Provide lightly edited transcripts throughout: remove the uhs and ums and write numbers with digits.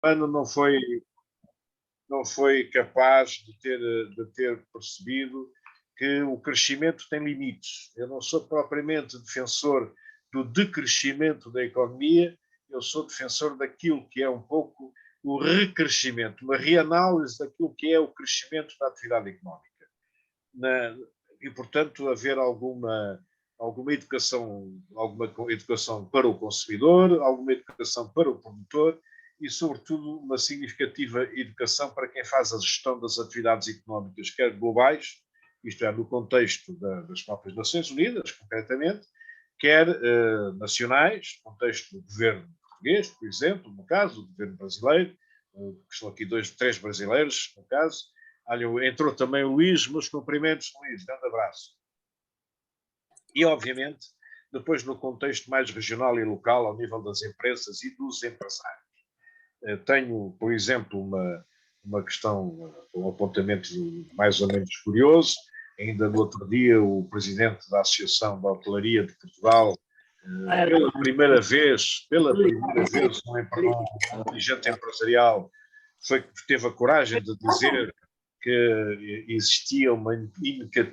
humano não foi capaz de ter percebido que o crescimento tem limites. Eu não sou propriamente defensor do decrescimento da economia, eu sou defensor daquilo que é um pouco o recrescimento, uma reanálise daquilo que é o crescimento da atividade económica. E, portanto, haver alguma educação para o consumidor, alguma educação para o produtor e, sobretudo, uma significativa educação para quem faz a gestão das atividades económicas, quer globais, isto é, no contexto das próprias Nações Unidas, concretamente, quer nacionais, no contexto do governo português, por exemplo, no caso, do governo brasileiro, que estão aqui 3 brasileiros, no caso. Olha, entrou também o Luís, meus cumprimentos, Luís, grande abraço. E, obviamente, depois no contexto mais regional e local, ao nível das empresas e dos empresários. Tenho, por exemplo, uma questão, um apontamento mais ou menos curioso. Ainda no outro dia, o presidente da Associação da Hotelaria de Portugal, pela primeira vez, um dirigente empresarial, teve a coragem de dizer que existia uma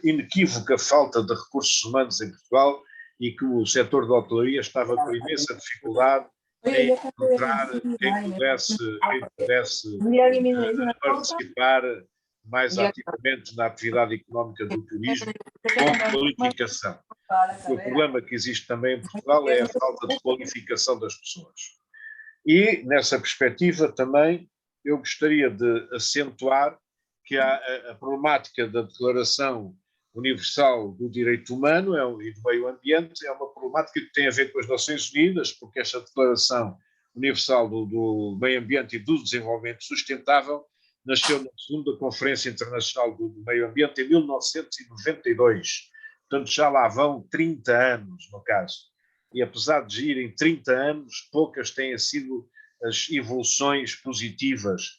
inequívoca falta de recursos humanos em Portugal e que o setor da hotelaria estava com imensa dificuldade em encontrar quem pudesse participar mais ativamente na atividade económica do turismo com qualificação. O problema que existe também em Portugal é a falta de qualificação das pessoas. E, nessa perspectiva, também eu gostaria de acentuar que a problemática da Declaração Universal do Direito Humano e do Meio Ambiente é uma problemática que tem a ver com as Nações Unidas, porque esta Declaração Universal do Meio Ambiente e do Desenvolvimento Sustentável nasceu na segunda Conferência Internacional do Meio Ambiente em 1992. Portanto, já lá vão 30 anos, no caso. E apesar de irem 30 anos, poucas têm sido as evoluções positivas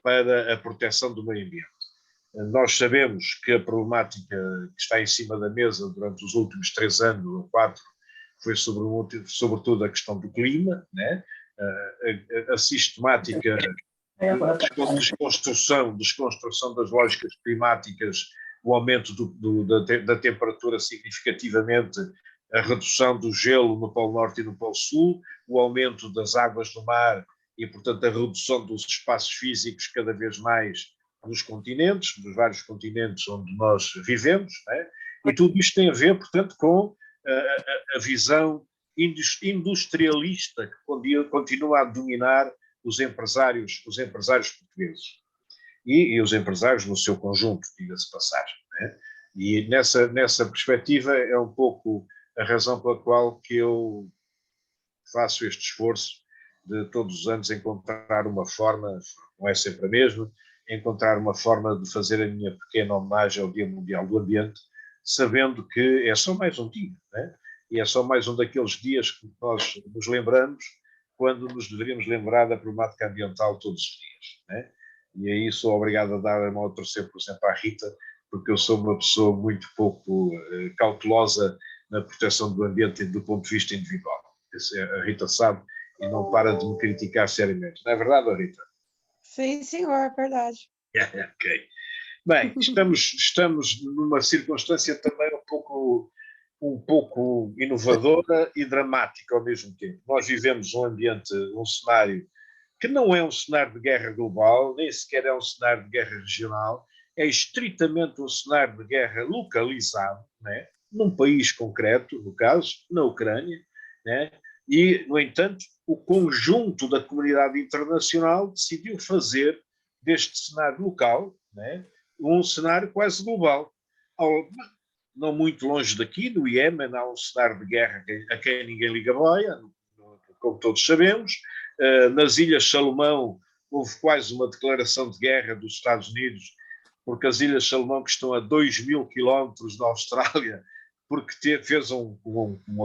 para a proteção do meio ambiente. Nós sabemos que a problemática que está em cima da mesa durante os últimos 3 anos ou 4 foi sobretudo a questão do clima, né? A sistemática desconstrução das lógicas climáticas, o aumento da temperatura significativamente, a redução do gelo no Polo Norte e no Polo Sul, o aumento das águas do mar e, portanto, a redução dos espaços físicos cada vez mais nos continentes, dos vários continentes onde nós vivemos, né? E tudo isto tem a ver, portanto, com a visão industrialista que continua a dominar os empresários portugueses e os empresários no seu conjunto, diga-se passagem, né? E nessa perspectiva é um pouco a razão pela qual que eu faço este esforço de todos os anos encontrar uma forma, não é sempre a mesma, encontrar uma forma de fazer a minha pequena homenagem ao Dia Mundial do Ambiente, sabendo que é só mais um dia, né? E é só mais um daqueles dias que nós nos lembramos quando nos deveríamos lembrar da problemática ambiental todos os dias, né? E aí sou obrigado a dar a mão a torcer, por exemplo, à Rita, porque eu sou uma pessoa muito pouco cautelosa na proteção do ambiente do ponto de vista individual. A Rita sabe e não para de me criticar seriamente. Não é verdade, Rita? Sim, senhor, verdade. Ok. Bem, estamos numa circunstância também um pouco inovadora e dramática ao mesmo tempo. Nós vivemos um cenário que não é um cenário de guerra global, nem sequer é um cenário de guerra regional, é estritamente um cenário de guerra localizado, né? Num país concreto, no caso, na Ucrânia, né? E, no entanto, o conjunto da comunidade internacional decidiu fazer deste cenário local, né, um cenário quase global. Não muito longe daqui, no Iémen, há um cenário de guerra a quem ninguém liga boia, como todos sabemos. Nas Ilhas Salomão houve quase uma declaração de guerra dos Estados Unidos, porque as Ilhas Salomão, que estão a 2.000 quilómetros da Austrália, porque fez um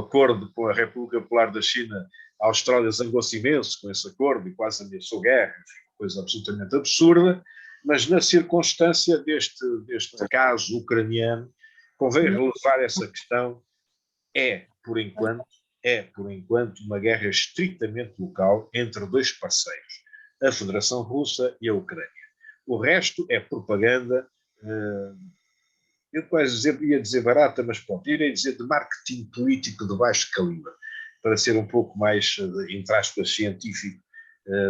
acordo com a República Popular da China, a Austrália zangou-se imenso com esse acordo e quase ameaçou guerra, coisa absolutamente absurda, mas na circunstância deste caso ucraniano, convém relevar essa questão, por enquanto, é, por enquanto, uma guerra estritamente local entre dois parceiros, a Federação Russa e a Ucrânia. O resto é propaganda, eu quase ia dizer barata, mas pronto, irei dizer de marketing político de baixo calibre, para ser um pouco mais, entre aspas, científico,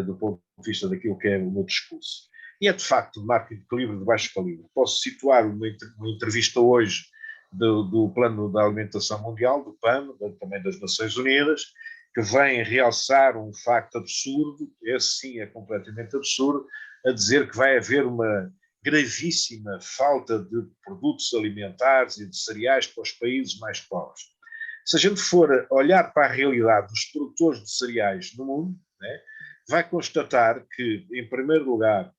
do ponto de vista daquilo que é o meu discurso. E é, de facto, de marketing de calibre de baixo calibre. Posso situar uma entrevista hoje do Plano da Alimentação Mundial, do PAN, também das Nações Unidas, que vem realçar um facto absurdo, esse sim é completamente absurdo, a dizer que vai haver uma gravíssima falta de produtos alimentares e de cereais para os países mais pobres. Se a gente for olhar para a realidade dos produtores de cereais no mundo, né, vai constatar que, em primeiro lugar,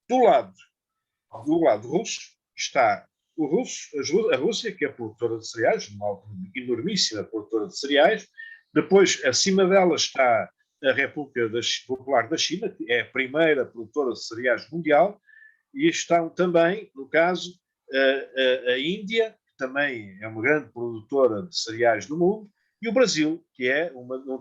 do lado russo, está a Rússia, que é produtora de cereais, uma enormíssima produtora de cereais. Depois, acima dela, está a República Popular da China, que é a primeira produtora de cereais mundial, e estão também, no caso, a Índia, que também é uma grande produtora de cereais do mundo, e o Brasil, que é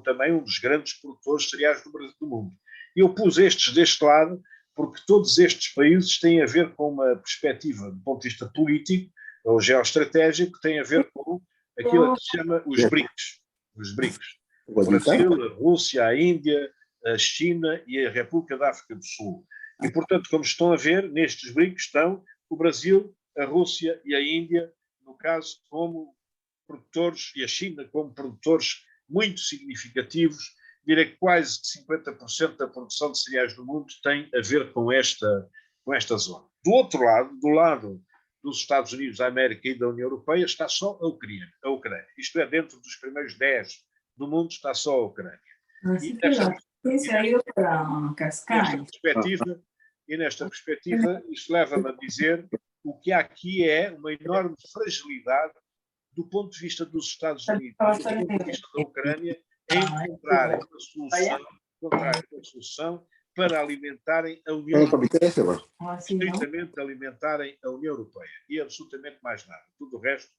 também um dos grandes produtores de cereais do mundo. Eu pus estes deste lado porque todos estes países têm a ver com uma perspectiva, do ponto de vista político ou geoestratégico, que tem a ver com aquilo que se chama os BRICS. Os BRICS. O Brasil, a Rússia, a Índia, a China e a República da África do Sul. E, portanto, como estão a ver, nestes BRICS estão o Brasil, a Rússia e a Índia, no caso, como produtores, e a China como produtores muito significativos, direi que quase 50% da produção de cereais do mundo tem a ver com esta zona. Do outro lado, do lado dos Estados Unidos da América e da União Europeia, está só a Ucrânia. Isto é, dentro dos primeiros 10 do mundo, está só a Ucrânia. E nesta perspectiva, isto leva-me a dizer o que aqui é uma enorme fragilidade do ponto de vista dos Estados Unidos, do ponto de vista da Ucrânia, em encontrarem uma solução para alimentarem a União Europeia, estritamente alimentarem a União Europeia, e absolutamente mais nada. Tudo o resto,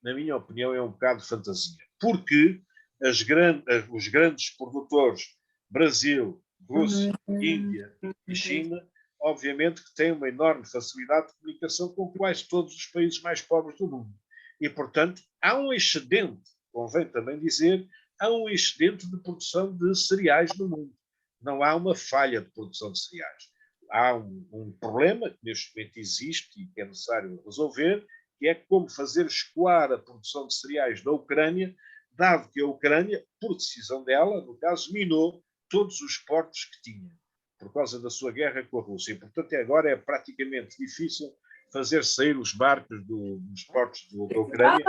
na minha opinião, é um bocado de fantasia. Porque os grandes produtores, Brasil, Rússia, Índia e China, obviamente que têm uma enorme facilidade de comunicação com quase todos os países mais pobres do mundo. E, portanto, há um excedente, convém também dizer, há um excedente de produção de cereais no mundo. Não há uma falha de produção de cereais. Há um problema que neste momento existe e que é necessário resolver, que é como fazer escoar a produção de cereais da Ucrânia, dado que a Ucrânia, por decisão dela, no caso, minou todos os portos que tinha, por causa da sua guerra com a Rússia. E, portanto, agora é praticamente difícil fazer sair os barcos dos portos da Ucrânia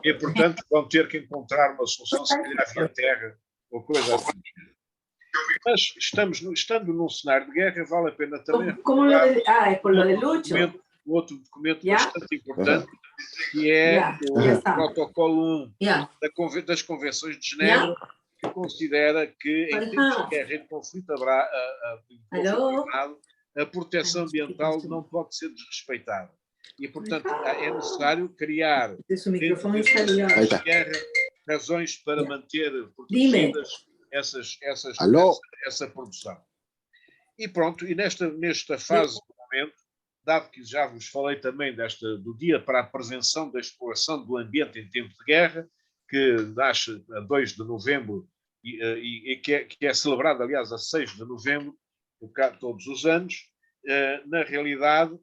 e, portanto, vão ter que encontrar uma solução, se calhar via terra ou coisa assim. Mas estando num cenário de guerra, vale a pena também outro documento bastante importante, que é o protocolo 1 das Convenções de Genebra, que considera que em tempos de guerra e de conflito armado, a proteção ambiental não pode ser desrespeitada. E, portanto, é necessário criar razões para manter protegidas essa produção. E pronto, e nesta fase do momento, dado que já vos falei também do Dia para a Prevenção da Exploração do Ambiente em Tempo de Guerra, que nasce a 2 de novembro e que é celebrado, aliás, a 6 de novembro, todos os anos, na realidade,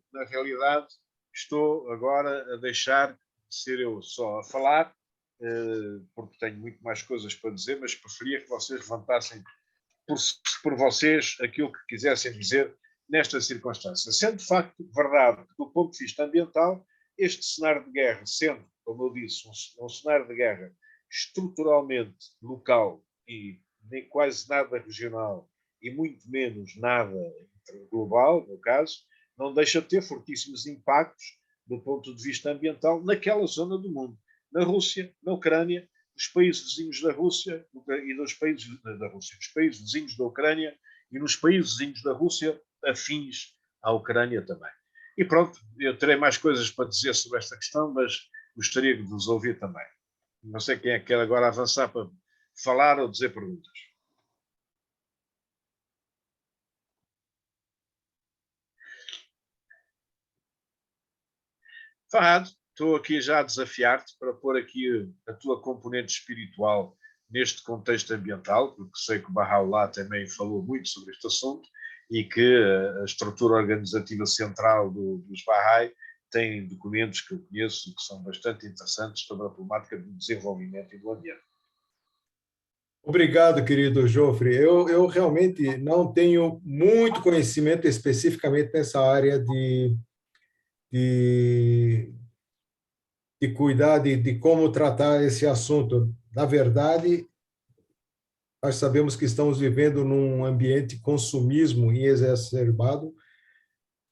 estou agora a deixar de ser eu só a falar, porque tenho muito mais coisas para dizer, mas preferia que vocês levantassem por vocês aquilo que quisessem dizer nesta circunstância. Sendo de facto verdade que, do ponto de vista ambiental, este cenário de guerra, sendo, como eu disse, um cenário de guerra estruturalmente local e nem quase nada regional e muito menos nada global, no caso, não deixa de ter fortíssimos impactos do ponto de vista ambiental naquela zona do mundo. Na Rússia, na Ucrânia, nos países vizinhos da Rússia e dos países vizinhos da Ucrânia e nos países vizinhos da Rússia afins à Ucrânia também. E pronto, eu terei mais coisas para dizer sobre esta questão, mas gostaria de vos ouvir também. Não sei quem é que quer agora avançar para falar ou dizer perguntas. Fahad, estou aqui já a desafiar-te para pôr aqui a tua componente espiritual neste contexto ambiental, porque sei que o Bahá'u'lláh também falou muito sobre este assunto e que a estrutura organizativa central dos Bahá'í tem documentos que eu conheço que são bastante interessantes sobre a problemática do desenvolvimento e do ambiente. Obrigado, querido Jofre. Eu realmente não tenho muito conhecimento especificamente nessa área de, de cuidar de como tratar esse assunto. Na verdade, nós sabemos que estamos vivendo num ambiente de consumismo exacerbado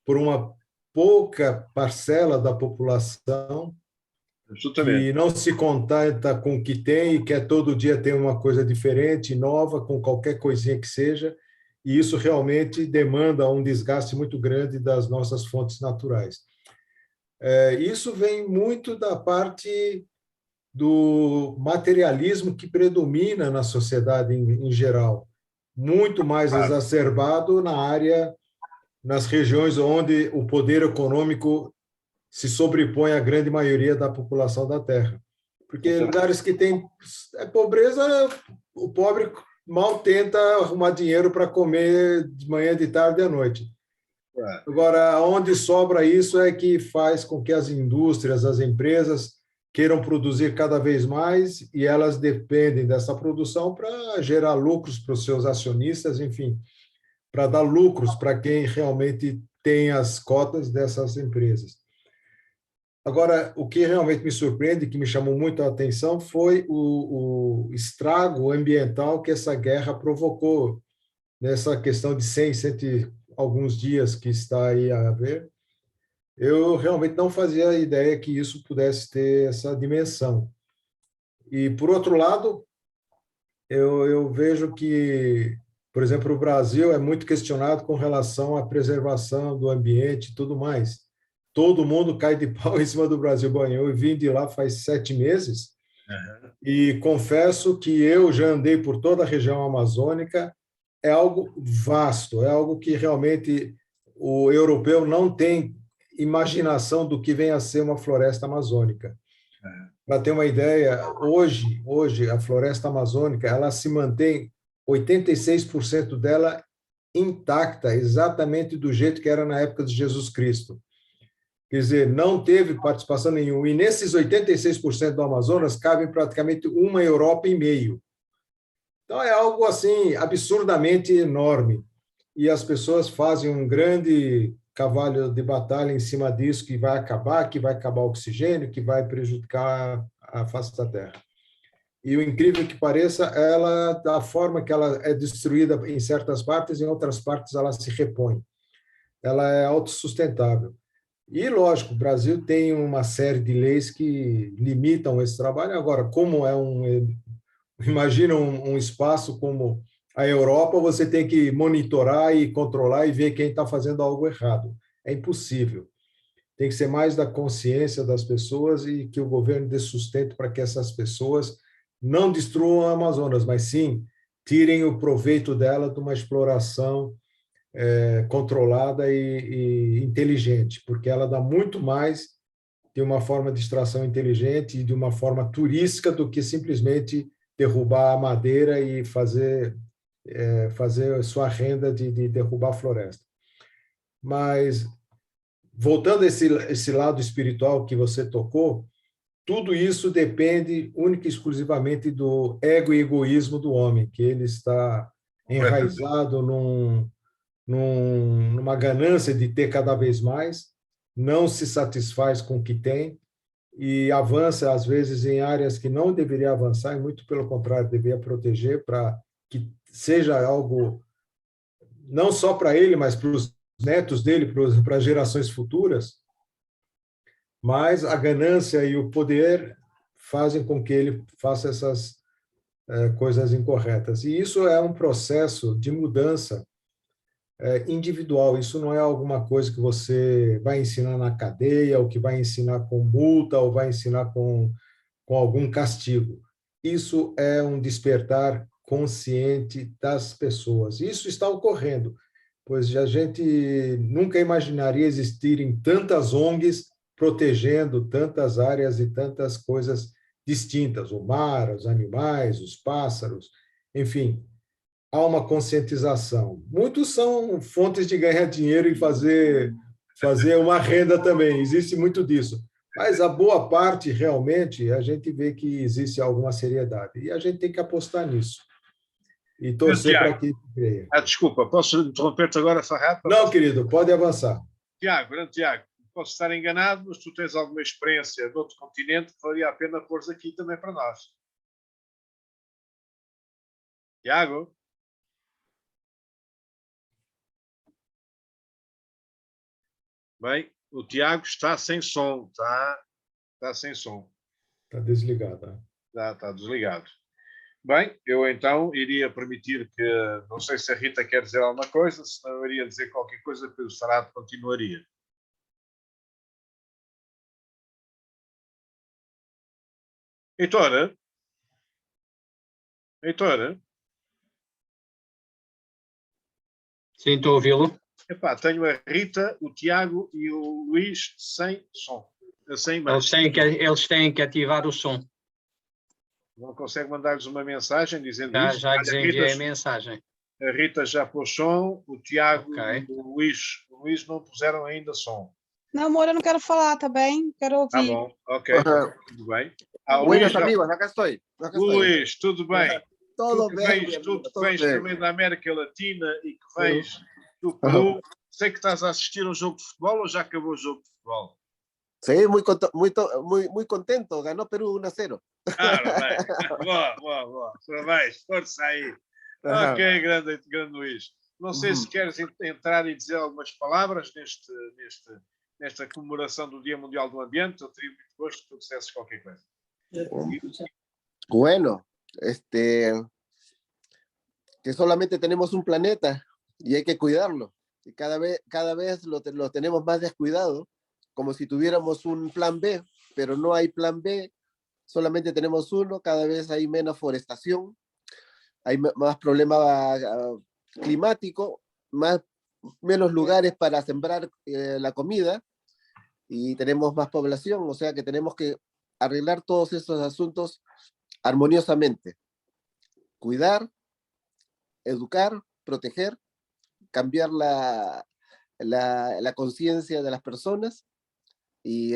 por uma pouca parcela da população que não se contenta com o que tem e quer todo dia ter uma coisa diferente, nova, com qualquer coisinha que seja, e isso realmente demanda um desgaste muito grande das nossas fontes naturais. Isso vem muito da parte do materialismo que predomina na sociedade em geral, muito mais exacerbado nas regiões onde o poder econômico se sobrepõe à grande maioria da população da Terra. Porque lugares que tem pobreza, o pobre mal tenta arrumar dinheiro para comer de manhã, de tarde e à noite. Agora, onde sobra isso é que faz com que as indústrias, as empresas queiram produzir cada vez mais e elas dependem dessa produção para gerar lucros para os seus acionistas, enfim, para dar lucros para quem realmente tem as cotas dessas empresas. Agora, o que realmente me surpreende, que me chamou muito a atenção, foi o estrago ambiental que essa guerra provocou nessa questão de 100 alguns dias que está aí a ver. Eu realmente não fazia ideia que isso pudesse ter essa dimensão. E, por outro lado, eu vejo que, por exemplo, o Brasil é muito questionado com relação à preservação do ambiente e tudo mais. Todo mundo cai de pau em cima do Brasil. Bom, eu vim de lá faz 7 meses e confesso que eu já andei por toda a região amazônica. É algo vasto, é algo que realmente o europeu não tem imaginação do que vem a ser uma floresta amazônica. Para ter uma ideia, hoje a floresta amazônica ela se mantém 86% dela intacta, exatamente do jeito que era na época de Jesus Cristo. Quer dizer, não teve participação nenhuma. E nesses 86% do Amazonas, cabem praticamente uma Europa e meio. Então, é algo assim absurdamente enorme. E as pessoas fazem um grande cavalo de batalha em cima disso, que vai acabar o oxigênio, que vai prejudicar a face da Terra. E o incrível que pareça, ela, da forma que ela é destruída em certas partes, em outras partes ela se repõe. Ela é autossustentável. E, lógico, o Brasil tem uma série de leis que limitam esse trabalho. Agora, como imagina um espaço como a Europa, você tem que monitorar e controlar e ver quem está fazendo algo errado. É impossível. Tem que ser mais da consciência das pessoas e que o governo dê sustento para que essas pessoas não destruam a Amazonas, mas sim tirem o proveito dela de uma exploração controlada e inteligente, porque ela dá muito mais de uma forma de extração inteligente e de uma forma turística do que simplesmente derrubar a madeira e fazer sua renda de derrubar a floresta. Mas, voltando a esse lado espiritual que você tocou, tudo isso depende única e exclusivamente do ego e egoísmo do homem, que ele está enraizado numa ganância de ter cada vez mais, não se satisfaz com o que tem e avança, às vezes, em áreas que não deveria avançar, e muito pelo contrário, deveria proteger para que seja algo não só para ele, mas para os netos dele, para as gerações futuras, mas a ganância e o poder fazem com que ele faça essas coisas incorretas. E isso é um processo de mudança individual. Isso não é alguma coisa que você vai ensinar na cadeia, ou que vai ensinar com multa, ou vai ensinar com com algum castigo. Isso é um despertar consciente das pessoas. Isso está ocorrendo, pois a gente nunca imaginaria existirem tantas ONGs protegendo tantas áreas e tantas coisas distintas, o mar, os animais, os pássaros, enfim, há uma conscientização. Muitos são fontes de ganhar dinheiro e fazer uma renda também, existe muito disso. Mas a boa parte, realmente, a gente vê que existe alguma seriedade. E a gente tem que apostar nisso. E torcer para que creia. Desculpa, posso interromper-te agora, Farhad? Não, querido, pode avançar. Tiago, posso estar enganado, mas tu tens alguma experiência de outro continente que valia a pena pôr aqui também para nós. Tiago? Bem, o Tiago está sem som, está sem som. Está desligado. Né? Está desligado. Bem, eu então iria permitir que, não sei se a Rita quer dizer alguma coisa, senão eu iria dizer qualquer coisa que o Sarado continuaria. Heitor? Sim, estou a ouvi-lo. Epá, tenho a Rita, o Tiago e o Luís sem som. Sem Eles têm que ativar o som. Não consegue mandar-lhes uma mensagem dizendo isso? Já lhes enviei a mensagem. A Rita já pôs som, o Tiago Okay. e o Luís não puseram ainda som. Não, amor, eu não quero falar, tá bem? Quero ouvir. Tá bom, ok, tudo bem. Buenas amigos, acá estoy. Luís, tudo bem? Todo tu bem. Vens também da América Latina e que vens do Peru. Sei que estás a assistir a um jogo de futebol ou já acabou o jogo de futebol? Sí, muy contento. Ganó Perú 1-0. Boa. Parabéns, força aí. Ok, grande Luís. Não sei se queres entrar e dizer algumas palavras nesta comemoração do Dia Mundial do Ambiente. Eu teria muito gosto que tu dissesses qualquer coisa. Bueno, que solamente tenemos un planeta y hay que cuidarlo. Y cada vez lo tenemos más descuidado, como si tuviéramos un plan B, pero no hay plan B, solamente tenemos uno. Cada vez hay menos forestación, hay más problema climático, menos lugares para sembrar la comida y tenemos más población, o sea que tenemos que arreglar todos estos asuntos armoniosamente. Cuidar, educar, proteger, cambiar la conciencia de las personas y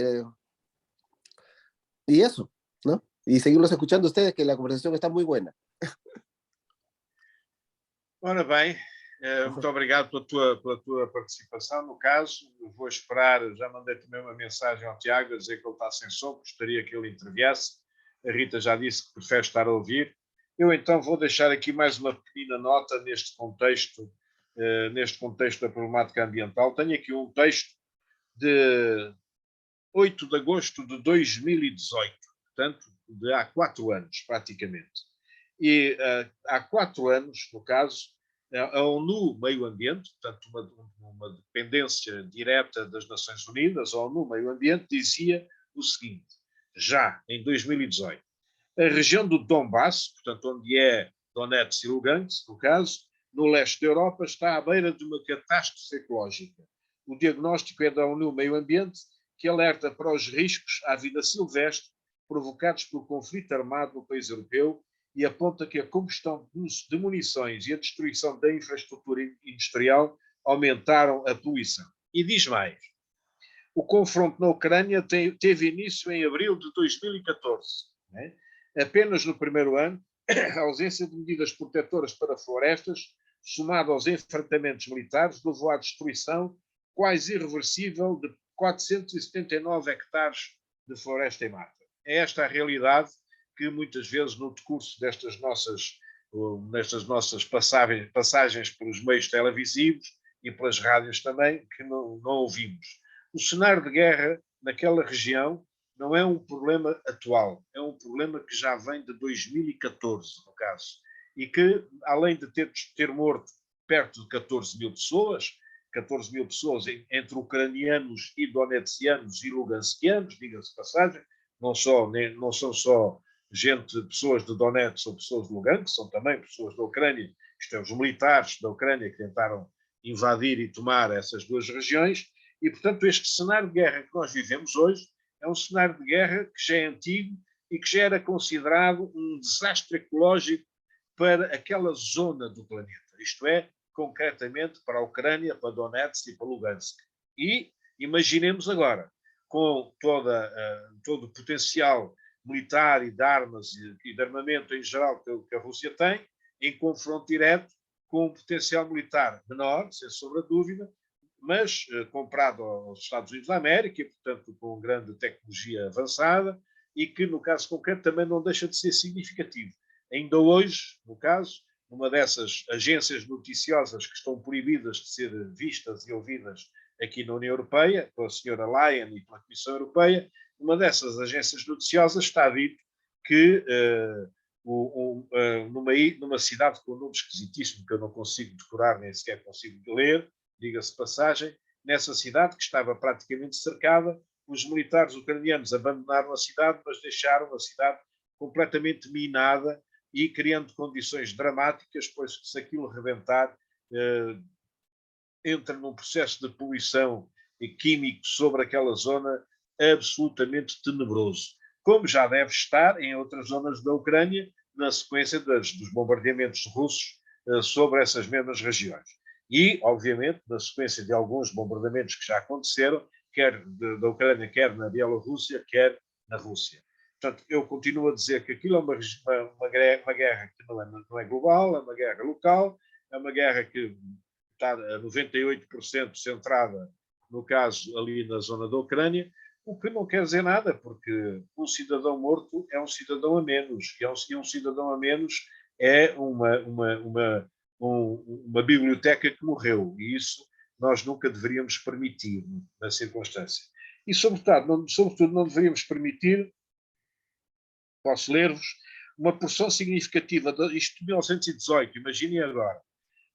eso, ¿no? Y seguirlos escuchando ustedes, que la conversación está muy buena. Ora bem, muito obrigado pela tua participação. No caso, vou esperar, já mandei também uma mensagem ao Tiago a dizer que ele está sem som, gostaria que ele interviesse. A Rita já disse que prefere estar a ouvir. Eu então vou deixar aqui mais uma pequena nota neste contexto da problemática ambiental. Tenho aqui um texto de 8 de agosto de 2018, portanto, de há 4 anos, praticamente. E há 4 anos, no caso, a ONU Meio Ambiente, portanto, uma dependência direta das Nações Unidas, a ONU Meio Ambiente dizia o seguinte, já em 2018, a região do Donbass, portanto, onde é Donetsk e Lugansk, no caso, no leste da Europa, está à beira de uma catástrofe ecológica. O diagnóstico é da ONU Meio Ambiente, que alerta para os riscos à vida silvestre provocados pelo conflito armado no país europeu e aponta que a combustão de munições e a destruição da infraestrutura industrial aumentaram a poluição. E diz mais, o confronto na Ucrânia teve início em abril de 2014. Né? Apenas no primeiro ano, a ausência de medidas protetoras para florestas, somado aos enfrentamentos militares, levou à destruição quase irreversível de 479 hectares de floresta e mata. É esta a realidade que muitas vezes no decurso nestas nossas passagens pelos meios televisivos e pelas rádios também, que não ouvimos. O cenário de guerra naquela região não é um problema atual, é um problema que já vem de 2014, no caso, e que, além de ter morto perto de 14 mil pessoas entre ucranianos e donetskianos e luganskianos, diga-se de passagem, não são só pessoas de Donetsk ou pessoas de Lugansk, são também pessoas da Ucrânia, isto é, os militares da Ucrânia que tentaram invadir e tomar essas duas regiões, e, portanto, este cenário de guerra que nós vivemos hoje é um cenário de guerra que já é antigo e que já era considerado um desastre ecológico para aquela zona do planeta, isto é, concretamente para a Ucrânia, para Donetsk e para Lugansk. E imaginemos agora, com todo o potencial militar e de armas e de armamento em geral que a Rússia tem, em confronto direto com um potencial militar menor, sem sombra de dúvida, mas comprado aos Estados Unidos da América, e, portanto, com grande tecnologia avançada, e que, no caso concreto, também não deixa de ser significativo. Ainda hoje, no caso, uma dessas agências noticiosas que estão proibidas de ser vistas e ouvidas aqui na União Europeia, pela senhora Leyen e pela Comissão Europeia, uma dessas agências noticiosas está dito que numa cidade com um nome esquisitíssimo que eu não consigo decorar, nem sequer consigo ler, diga-se de passagem, nessa cidade que estava praticamente cercada, os militares ucranianos abandonaram a cidade, mas deixaram a cidade completamente minada e criando condições dramáticas, pois se aquilo rebentar, entra num processo de poluição químico sobre aquela zona absolutamente tenebroso, como já deve estar em outras zonas da Ucrânia, na sequência dos bombardeamentos russos sobre essas mesmas regiões. E, obviamente, na sequência de alguns bombardeamentos que já aconteceram, quer da Ucrânia, quer na Bielorrússia, quer na Rússia. Portanto, eu continuo a dizer que aquilo é uma guerra que não é global, é uma guerra local, é uma guerra que está a 98% centrada, no caso, ali na zona da Ucrânia, o que não quer dizer nada, porque um cidadão morto é um cidadão a menos, e um cidadão a menos é uma biblioteca que morreu, e isso nós nunca deveríamos permitir na circunstância. E, sobretudo, não deveríamos permitir, posso ler-vos, uma porção significativa, isto de 1918, imaginem agora,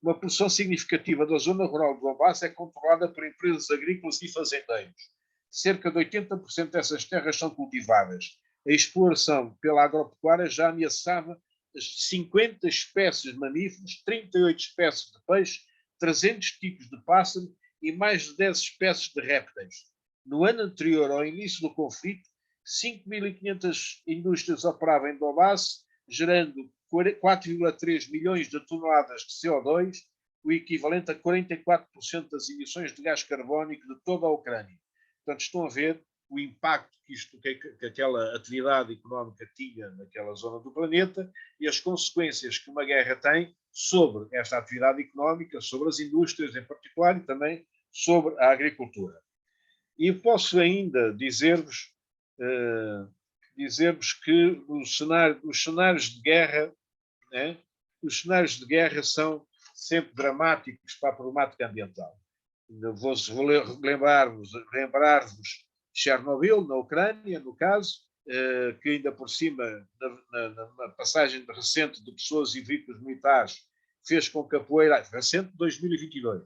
uma porção significativa da zona rural do Donbass é controlada por empresas agrícolas e fazendeiros. Cerca de 80% dessas terras são cultivadas. A exploração pela agropecuária já ameaçava as 50 espécies de mamíferos, 38 espécies de peixe, 300 tipos de pássaro e mais de 10 espécies de répteis. No ano anterior ao início do conflito, 5.500 indústrias operavam em Donbass, gerando 4,3 milhões de toneladas de CO2, o equivalente a 44% das emissões de gás carbónico de toda a Ucrânia. Portanto, estão a ver o impacto que aquela atividade económica tinha naquela zona do planeta e as consequências que uma guerra tem sobre esta atividade económica, sobre as indústrias em particular e também sobre a agricultura. E posso ainda dizer-vos que os cenários de guerra, né, os cenários de guerra são sempre dramáticos para a problemática ambiental. Vou lembrar-vos Chernobyl, na Ucrânia, no caso, que ainda por cima, na passagem recente de pessoas e veículos militares, fez com que a poeira, recente 2022,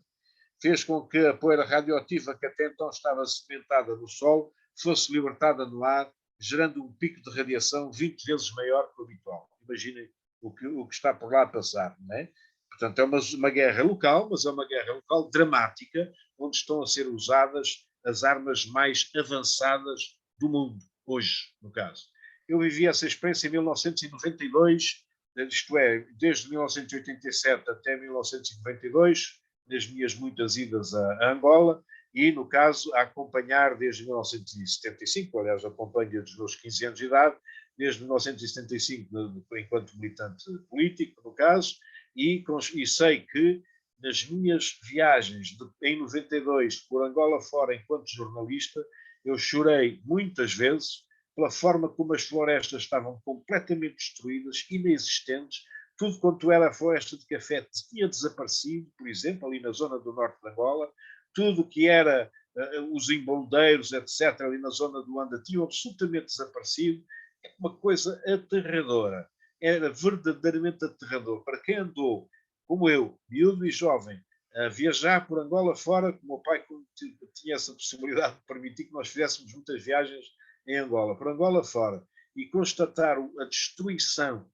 fez com que a poeira radioativa que até então estava sedimentada no solo fosse libertada no ar, gerando um pico de radiação 20 vezes maior que o habitual. Imaginem o que está por lá a passar, não é? Portanto, é uma guerra local, mas é uma guerra local dramática, onde estão a ser usadas as armas mais avançadas do mundo, hoje, no caso. Eu vivi essa experiência em 1992, isto é, desde 1987 até 1992, nas minhas muitas idas a Angola, e, no caso, a acompanhar desde 1975, aliás, acompanho desde os meus 15 anos de idade, desde 1975, enquanto militante político, no caso, e sei que nas minhas viagens em 92 por Angola fora enquanto jornalista, eu chorei muitas vezes pela forma como as florestas estavam completamente destruídas, inexistentes, tudo quanto era a floresta de café tinha desaparecido, por exemplo, ali na zona do norte de Angola, tudo que era os emboldeiros, etc., ali na zona do Luanda, tinham absolutamente desaparecido. É uma coisa aterradora. Era verdadeiramente aterrador. Para quem andou, como eu, miúdo e jovem, a viajar por Angola fora, o meu pai tinha essa possibilidade de permitir que nós fizéssemos muitas viagens em Angola, por Angola fora, e constatar a destruição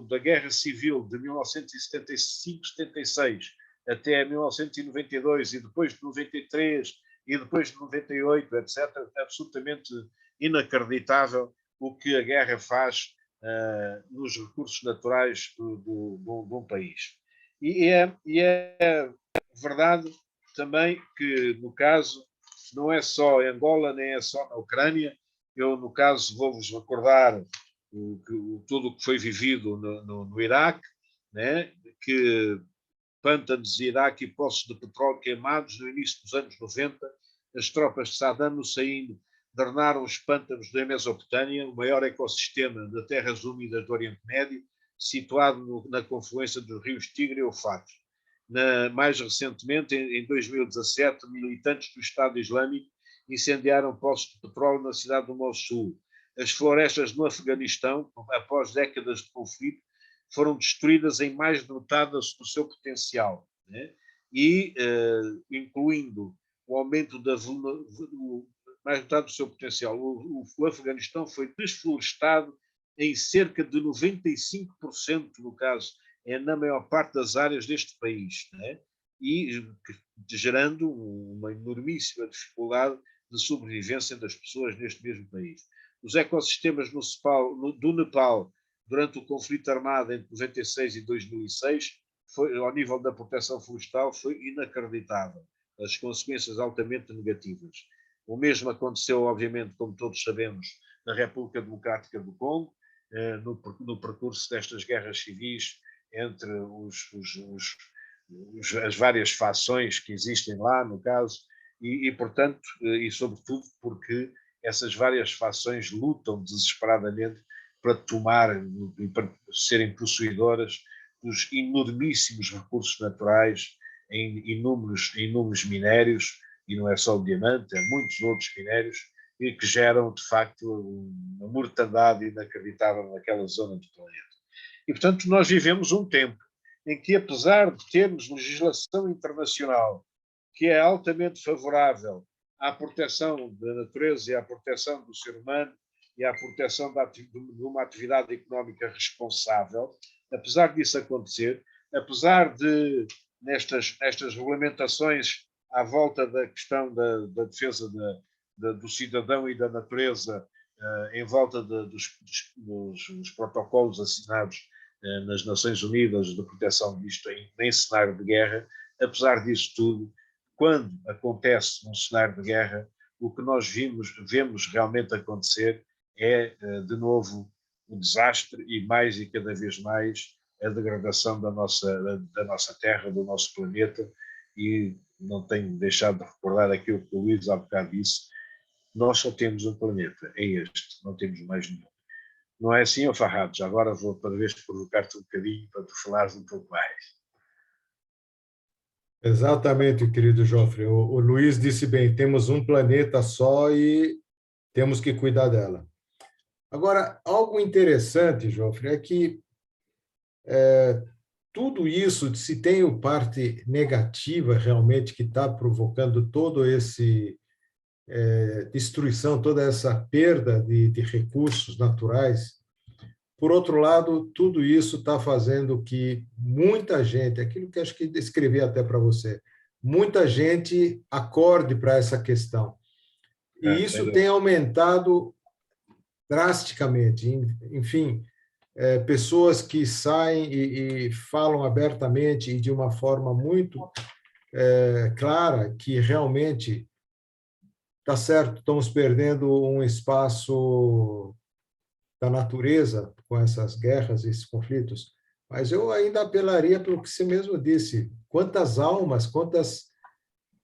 da Guerra Civil de 1975-76 até 1992 e depois de 93 e depois de 98, etc., absolutamente inacreditável o que a guerra faz nos recursos naturais de um país. E é verdade também que, no caso, não é só em Angola, nem é só na Ucrânia. Eu, no caso, vou-vos recordar tudo o que foi vivido no Iraque, né? Que pântanos de Iraque e poços de petróleo queimados no início dos anos 90, as tropas de Saddam Hussein drenaram os pântanos da Mesopotâmia, o maior ecossistema de terras úmidas do Oriente Médio, situado na confluência dos rios Tigre e Eufrates. Mais recentemente, em 2017, militantes do Estado Islâmico incendiaram poços de petróleo na cidade do Mossul. As florestas no Afeganistão, após décadas de conflito, foram destruídas em mais de metade do seu potencial, né? E incluindo o aumento mais de metade do seu potencial. O Afeganistão foi desflorestado em cerca de 95%, no caso, na maior parte das áreas deste país, né? E gerando uma enormíssima dificuldade de sobrevivência das pessoas neste mesmo país. Os ecossistemas do Nepal, durante o conflito armado entre 96 e 2006, ao nível da proteção florestal, foi inacreditável. As consequências altamente negativas. O mesmo aconteceu, obviamente, como todos sabemos, na República Democrática do Congo, no percurso destas guerras civis entre as várias fações que existem lá, no caso, e portanto, e sobretudo porque essas várias fações lutam desesperadamente para tomar e para serem possuidoras dos enormíssimos recursos naturais em inúmeros minérios, e não é só o diamante, há muitos outros minérios, e que geram, de facto, uma mortandade inacreditável naquela zona do planeta. E, portanto, nós vivemos um tempo em que, apesar de termos legislação internacional que é altamente favorável à proteção da natureza e à proteção do ser humano e à proteção de uma atividade económica responsável, apesar disso acontecer, apesar de, nestas regulamentações à volta da questão da defesa do cidadão e da natureza, em volta dos protocolos assinados nas Nações Unidas de proteção disto em cenário de guerra, apesar disso tudo, quando acontece um cenário de guerra, o que nós vemos realmente acontecer é, de novo, o desastre e mais e cada vez mais a degradação da nossa Terra, do nosso planeta, e não tenho deixado de recordar aquilo que o Luís há bocado disse, nós só temos um planeta, é este, não temos mais nenhum. Não é assim, Farrados? Agora vou para vez provocar-te um bocadinho para tu falares um pouco mais. Exatamente, querido Jofre. O Luís disse bem, temos um planeta só e temos que cuidar dela. Agora, algo interessante, Jofre, é que tudo isso, se tem a parte negativa realmente que está provocando todo esse destruição, toda essa perda de recursos naturais, por outro lado, tudo isso está fazendo que muita gente, aquilo que acho que descrevi até para você, muita gente acorde para essa questão. E isso tem aumentado drasticamente. Enfim, pessoas que saem e falam abertamente e de uma forma muito clara que realmente está certo, estamos perdendo um espaço da natureza com essas guerras, esses conflitos, mas eu ainda apelaria para o que você mesmo disse. Quantas almas, quantas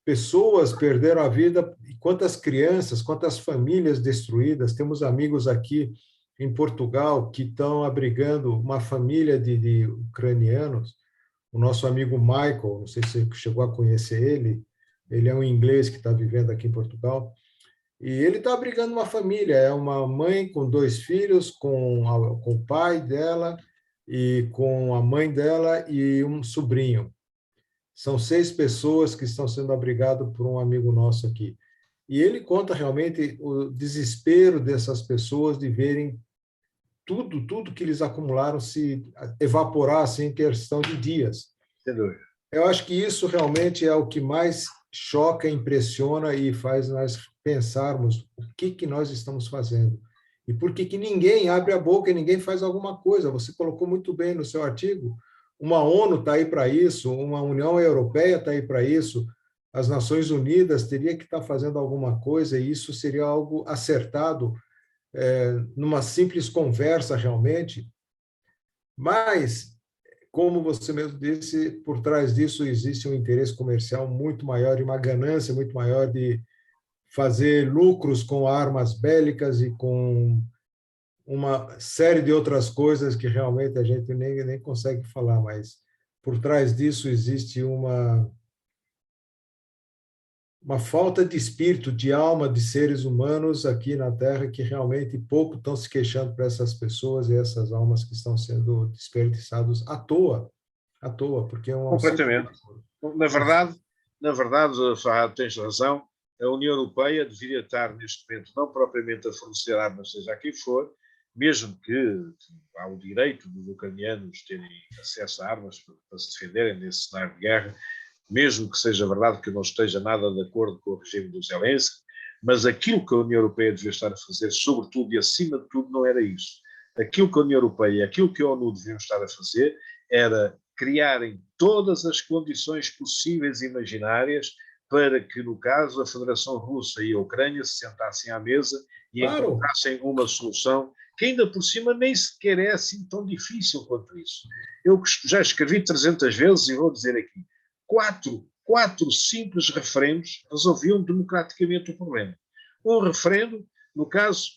pessoas perderam a vida, quantas crianças, quantas famílias destruídas. Temos amigos aqui em Portugal que estão abrigando uma família de ucranianos. O nosso amigo Michael, não sei se você chegou a conhecer ele é um inglês que está vivendo aqui em Portugal, e ele está abrigando uma família, é uma mãe com 2 filhos, com o pai dela, e com a mãe dela e um sobrinho. São 6 pessoas que estão sendo abrigadas por um amigo nosso aqui. E ele conta realmente o desespero dessas pessoas de verem tudo que eles acumularam se evaporar assim, em questão de dias. Sem dúvida. Eu acho que isso realmente é o que mais choca, impressiona e faz nós pensarmos o que nós estamos fazendo. E por que ninguém abre a boca e ninguém faz alguma coisa. Você colocou muito bem no seu artigo. Uma ONU está aí para isso, uma União Europeia está aí para isso, as Nações Unidas teria que estar fazendo alguma coisa e isso seria algo acertado numa simples conversa realmente. Mas, como você mesmo disse, por trás disso existe um interesse comercial muito maior e uma ganância muito maior de fazer lucros com armas bélicas e com uma série de outras coisas que realmente a gente nem consegue falar, mas por trás disso existe uma falta de espírito, de alma de seres humanos aqui na Terra que realmente pouco estão se queixando para essas pessoas e essas almas que estão sendo desperdiçadas à toa, porque é um Completamente. Na verdade, Fahad, tens razão, a União Europeia deveria estar neste momento não propriamente a fornecer armas, seja a quem for, mesmo que há o direito dos ucranianos terem acesso a armas para se defenderem nesse cenário de guerra, mesmo que seja verdade que não esteja nada de acordo com o regime do Zelensky, mas aquilo que a União Europeia devia estar a fazer, sobretudo e acima de tudo, não era isso. Aquilo que a União Europeia, aquilo que a ONU deviam estar a fazer era criarem todas as condições possíveis e imaginárias para que, no caso, a Federação Russa e a Ucrânia se sentassem à mesa e encontrassem uma solução que ainda por cima nem sequer é assim tão difícil quanto isso. Eu já escrevi 300 vezes e vou dizer aqui, quatro simples referendos resolviam democraticamente o problema. Um referendo, no caso,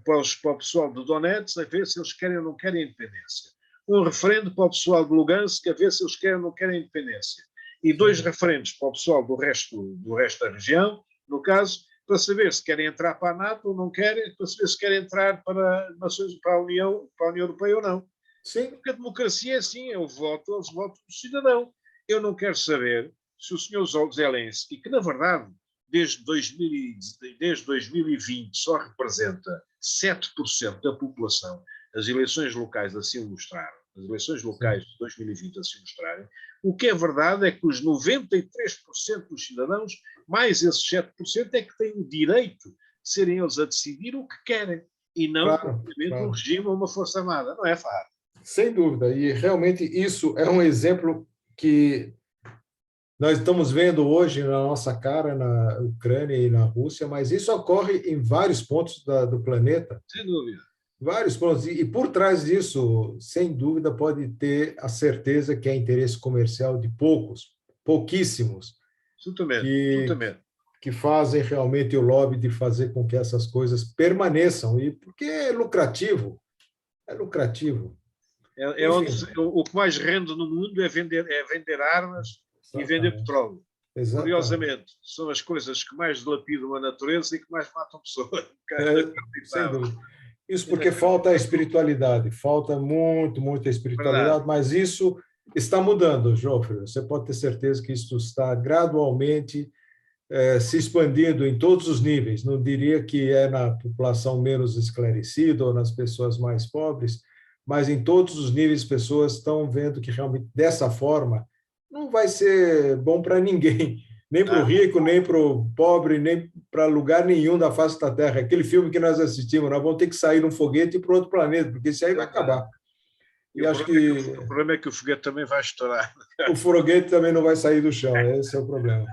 para o pessoal de Donetsk, a ver se eles querem ou não querem independência. Um referendo para o pessoal de Lugansk, a ver se eles querem ou não querem independência. E 2 referendos para o pessoal do resto da região, no caso, para saber se querem entrar para a NATO ou não querem, para saber se querem entrar para a União Europeia ou não. Sim. Porque a democracia é assim, eles votam do cidadão. Eu não quero saber se o senhor Zelensky, que na verdade desde 2020 só representa 7% da população, as eleições locais assim o mostraram, as eleições locais de 2020 assim o mostrarem, o que é verdade é que os 93% dos cidadãos, mais esses 7%, é que têm o direito de serem eles a decidir o que querem, e não propriamente um regime ou uma força armada, não é, Fahad? Sem dúvida, e realmente isso é um exemplo que nós estamos vendo hoje na nossa cara, na Ucrânia e na Rússia, mas isso ocorre em vários pontos do planeta. Sem dúvida. Vários pontos. E por trás disso, sem dúvida, pode ter a certeza que é interesse comercial de pouquíssimos, que fazem realmente o lobby de fazer com que essas coisas permaneçam, e porque é lucrativo. É lucrativo. O que mais rende no mundo é vender armas. Exatamente. E vender petróleo. Exatamente. Curiosamente, são as coisas que mais dilapidam a natureza e que mais matam pessoas. Sem dúvida. Isso porque falta a espiritualidade, falta muita espiritualidade, verdade. Mas isso está mudando, Joffre. Você pode ter certeza que isso está gradualmente se expandindo em todos os níveis. Não diria que é na população menos esclarecida ou nas pessoas mais pobres, mas em todos os níveis pessoas estão vendo que realmente dessa forma não vai ser bom para ninguém, nem para o rico, nem para o pobre, nem para lugar nenhum da face da Terra. Aquele filme que nós assistimos, nós vamos ter que sair num foguete e para outro planeta, porque isso aí vai acabar. E acho que o problema é que o foguete também vai estourar. O foguete também não vai sair do chão, esse é o problema.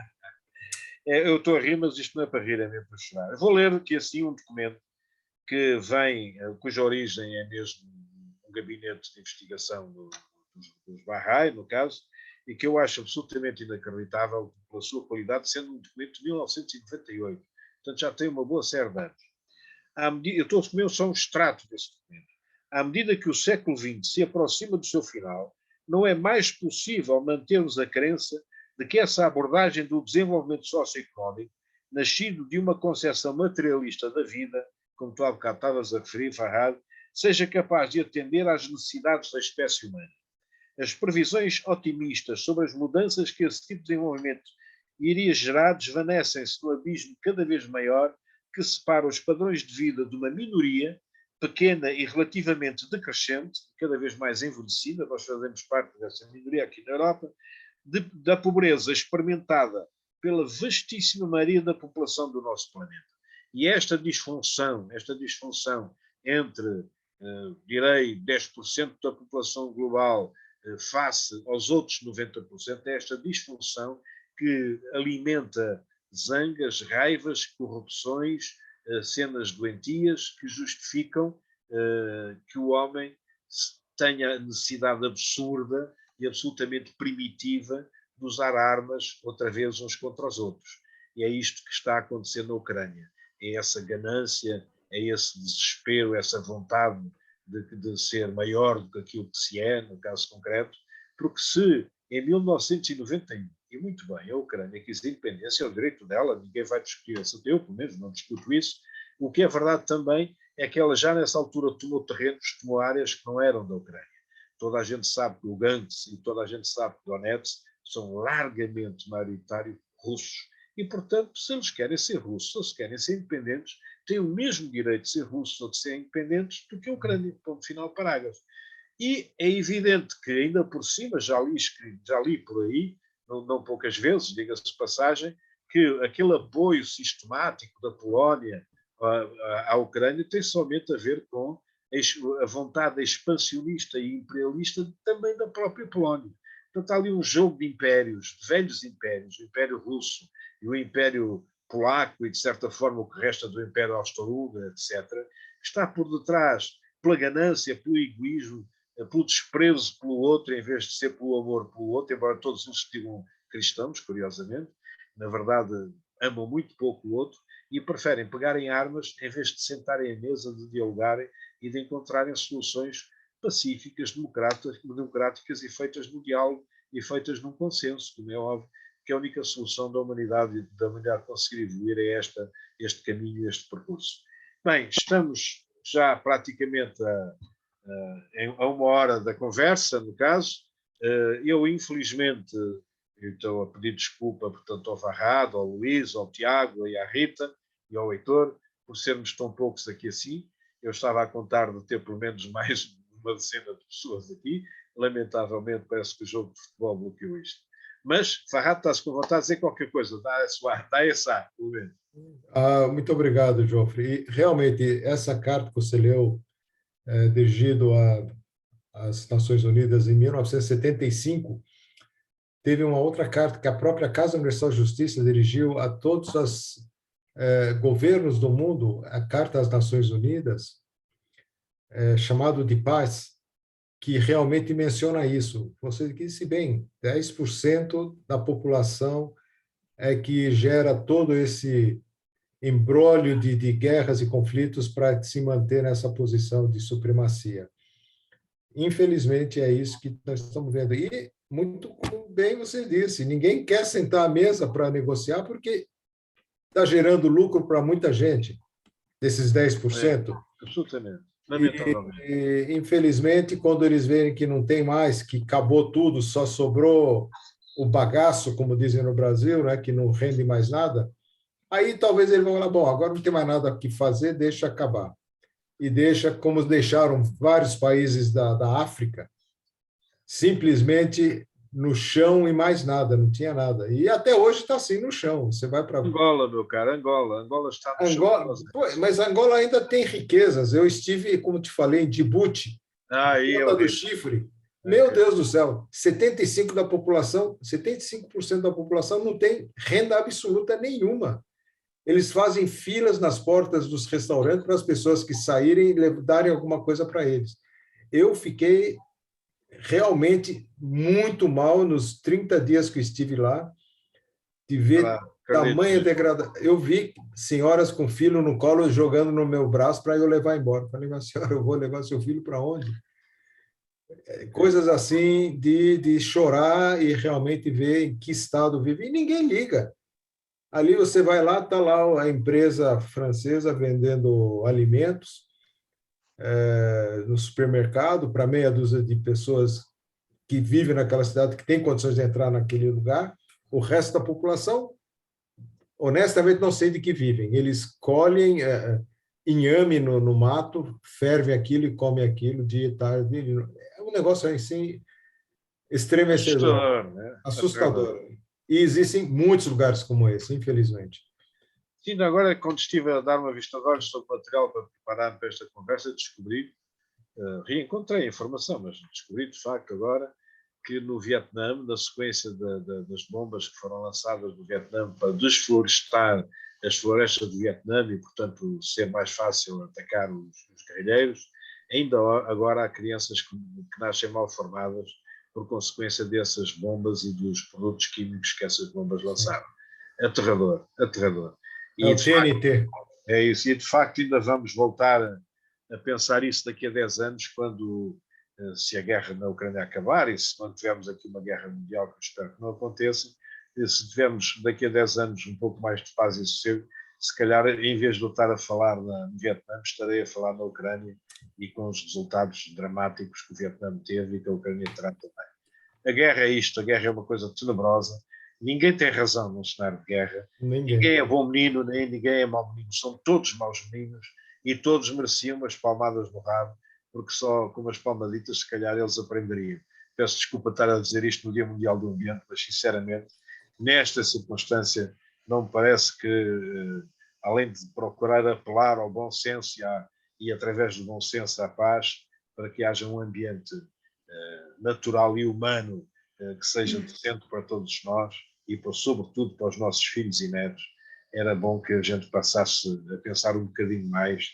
Eu estou a rir, mas isto não é para rir, é mesmo para chorar. Eu vou ler aqui assim um documento que vem, cuja origem é mesmo um gabinete de investigação dos Bahá'í, no caso, e que eu acho absolutamente inacreditável pela sua qualidade, sendo um documento de 1998. Portanto, já tem uma boa série de anos. Eu estou a comer só um extrato desse documento. À medida que o século XX se aproxima do seu final, não é mais possível mantermos a crença de que essa abordagem do desenvolvimento socioeconómico, nascido de uma concepção materialista da vida, como tu há bocado estavas a referir, Fahad, seja capaz de atender às necessidades da espécie humana. As previsões otimistas sobre as mudanças que esse tipo de desenvolvimento e iria gerar, desvanecem-se no abismo cada vez maior que separa os padrões de vida de uma minoria pequena e relativamente decrescente, cada vez mais envelhecida, nós fazemos parte dessa minoria aqui na Europa, da pobreza experimentada pela vastíssima maioria da população do nosso planeta. E esta disfunção entre, direi, 10% da população global face aos outros 90%, é esta disfunção que alimenta zangas, raivas, corrupções, cenas doentias que justificam que o homem tenha a necessidade absurda e absolutamente primitiva de usar armas, outra vez, uns contra os outros. E é isto que está a acontecer na Ucrânia. É essa ganância, é esse desespero, essa vontade de ser maior do que aquilo que se é, no caso concreto, porque se em 1991, e muito bem, a Ucrânia quis independência, é o direito dela, ninguém vai discutir isso, eu pelo menos não discuto isso, o que é verdade também é que ela já nessa altura tomou terrenos, tomou áreas que não eram da Ucrânia. Toda a gente sabe que Lugansk e toda a gente sabe que Donetsk são largamente maioritários russos. E, portanto, se eles querem ser russos ou se querem ser independentes, têm o mesmo direito de ser russos ou de ser independentes do que a Ucrânia. Ponto final, parágrafo. E é evidente que, ainda por cima, já li por aí, não poucas vezes, diga-se de passagem, que aquele apoio sistemático da Polónia à Ucrânia tem somente a ver com a vontade expansionista e imperialista também da própria Polónia. Portanto, há ali um jogo de impérios, de velhos impérios, o Império Russo e o Império Polaco e, de certa forma, o que resta do Império Austro-Húngaro, etc., que está por detrás pela ganância, pelo egoísmo, pelo desprezo pelo outro, em vez de ser pelo amor pelo outro, embora todos eles sejam cristãos, curiosamente, na verdade amam muito pouco o outro e preferem pegarem armas em vez de sentarem à mesa, de dialogarem e de encontrarem soluções pacíficas, democráticas e feitas no diálogo e feitas num consenso, como é óbvio, que a única solução da humanidade conseguir evoluir é este caminho, este percurso. Bem, estamos já praticamente a uma hora da conversa, no caso. Eu, infelizmente, estou a pedir desculpa, portanto, ao Farrado, ao Luís, ao Tiago, e à Rita e ao Heitor, por sermos tão poucos aqui assim. Eu estava a contar de ter pelo menos mais uma decena de pessoas aqui. Lamentavelmente, parece que o jogo de futebol bloqueou isto. Mas, Farrado, está-se com vontade de dizer qualquer coisa. Dá esse ar, pelo menos. Muito obrigado, Joffre. E, realmente, essa carta que você leu, dirigido às Nações Unidas em 1975, teve uma outra carta que a própria Casa Universal de Justiça dirigiu a todos os governos do mundo, a Carta às Nações Unidas, chamado de paz, que realmente menciona isso. Você disse bem, 10% da população é que gera todo esse imbróglio de guerras e conflitos para se manter nessa posição de supremacia. Infelizmente, é isso que nós estamos vendo. E, muito bem você disse, ninguém quer sentar à mesa para negociar porque está gerando lucro para muita gente, desses 10%. Absolutamente. E, infelizmente, quando eles verem que não tem mais, que acabou tudo, só sobrou o bagaço, como dizem no Brasil, né, que não rende mais nada, aí talvez eles vão falar, bom, agora não tem mais nada que fazer, deixa acabar. E deixa, como deixaram vários países da África, simplesmente no chão e mais nada, não tinha nada. E até hoje está assim no chão. Você vai para Angola, meu caro, Angola está no Angola, chão. mas Angola ainda tem riquezas. Eu estive, como te falei, em Djibouti, Ponta do Chifre. Meu Deus do céu, 75% da população não tem renda absoluta nenhuma. Eles fazem filas nas portas dos restaurantes para as pessoas que saírem darem alguma coisa para eles. Eu fiquei realmente muito mal nos 30 dias que estive lá, de ver tamanha degradação. Eu vi senhoras com filho no colo jogando no meu braço para eu levar embora. Falei, mas senhora, eu vou levar seu filho para onde? Coisas assim de chorar e realmente ver em que estado vive. E ninguém liga. Ali você vai lá, está lá a empresa francesa vendendo alimentos no supermercado para meia dúzia de pessoas que vivem naquela cidade, que têm condições de entrar naquele lugar. O resto da população, honestamente, não sei de que vivem. Eles colhem inhame no mato, fervem aquilo e comem aquilo dia e tarde. É um negócio assim estremecedor, Assustador, né? assustador. E existem muitos lugares como esse, infelizmente. Sim, agora, quando estive a dar uma vista de olhos sobre o material para preparar para esta conversa, descobri, reencontrei a informação, mas descobri de facto agora que no Vietnã, na sequência das bombas que foram lançadas no Vietnã para desflorestar as florestas do Vietnã e, portanto, ser mais fácil atacar os guerrilheiros, ainda agora há crianças que nascem mal formadas por consequência dessas bombas e dos produtos químicos que essas bombas lançaram. Aterrador, aterrador. É o TNT. É isso, e de facto ainda vamos voltar a pensar isso daqui a 10 anos, quando, se a guerra na Ucrânia acabar, e se não tivermos aqui uma guerra mundial, que eu espero que não aconteça, e se tivermos daqui a 10 anos um pouco mais de paz e sossego, se calhar, em vez de eu estar a falar no Vietnã, estarei a falar na Ucrânia e com os resultados dramáticos que o Vietnã teve e que a Ucrânia terá também. A guerra é isto, a guerra é uma coisa tenebrosa, ninguém tem razão num cenário de guerra, ninguém é bom menino, nem ninguém é mau menino, são todos maus meninos e todos mereciam umas palmadas no rabo, porque só com umas palmaditas se calhar eles aprenderiam. Peço desculpa estar a dizer isto no Dia Mundial do Ambiente, mas sinceramente, nesta circunstância, não me parece que, além de procurar apelar ao bom senso e através do bom senso à paz, para que haja um ambiente natural e humano que seja decente para todos nós e, sobretudo, para os nossos filhos e netos, era bom que a gente passasse a pensar um bocadinho mais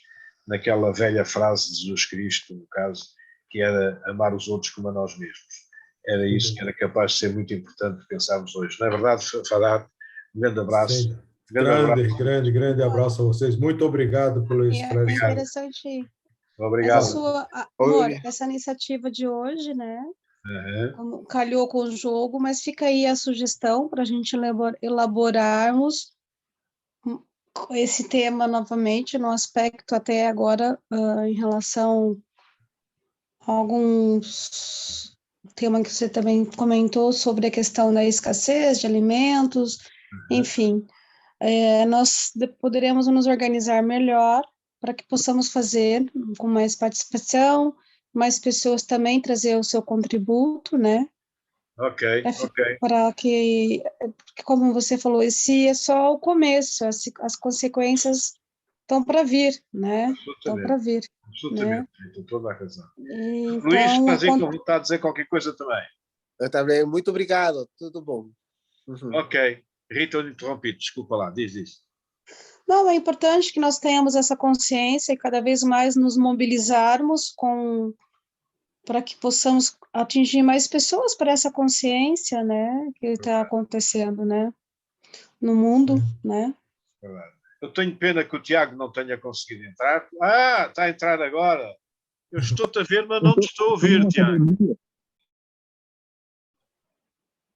naquela velha frase de Jesus Cristo, no caso, que era amar os outros como a nós mesmos. Era isso que era capaz de ser muito importante pensarmos hoje. Não é verdade, Farhad? Um grande abraço. Sim. Grande abraço a vocês. Muito obrigado pelo esclarecimento. É interessante. Obrigado. Essa iniciativa de hoje, né? Calhou com o jogo, mas fica aí a sugestão para a gente elaborarmos esse tema novamente, no aspecto até agora em relação a alguns temas que você também comentou sobre a questão da escassez de alimentos, enfim, nós poderemos nos organizar melhor para que possamos fazer com mais participação, mais pessoas também trazer o seu contributo, né? Ok. Para que, como você falou, esse é só o começo, as consequências estão para vir, né? Estão para vir. Absolutamente, tem toda a razão. Então, Luís, estás aí com vontade de dizer qualquer coisa também? Eu também, muito obrigado, tudo bom. Ok. Rita, eu interrompi, desculpa lá, diz. Não, é importante que nós tenhamos essa consciência e cada vez mais nos mobilizarmos para que possamos atingir mais pessoas para essa consciência, né, que está acontecendo, né, no mundo, né. Eu tenho pena que o Tiago não tenha conseguido entrar. Está a entrar agora. Eu estou-te a ver, mas não te estou a ouvir, Tiago.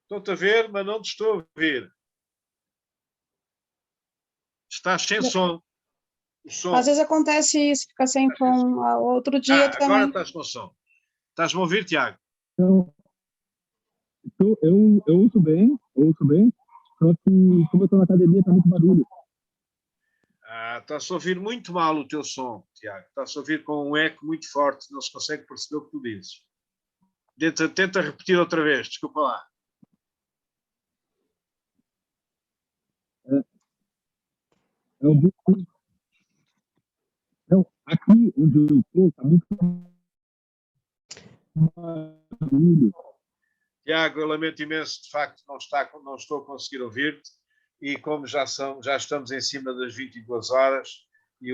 Estou-te a ver, mas não te estou a ouvir. Estás sem som. Às vezes acontece isso, fica sem som. Outro dia também. Agora estás com som. Estás-me a ouvir, Tiago? Eu ouço bem, só que como eu estou na academia, está muito barulho. Está-se a ouvir muito mal o teu som, Tiago. Está-se a ouvir com um eco muito forte, não se consegue perceber o que tu dizes. Tenta repetir outra vez, desculpa lá. Aqui onde eu estou, está muito barulho. Tiago, eu lamento imenso, de facto, não estou a conseguir ouvir-te, e como já estamos em cima das 22 horas, e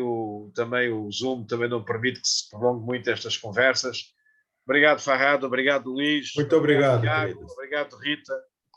também o Zoom também não permite que se prolongue muito estas conversas. Obrigado, Farhad, obrigado, Luís. Muito obrigado, Tiago, queridos. obrigado, Rita.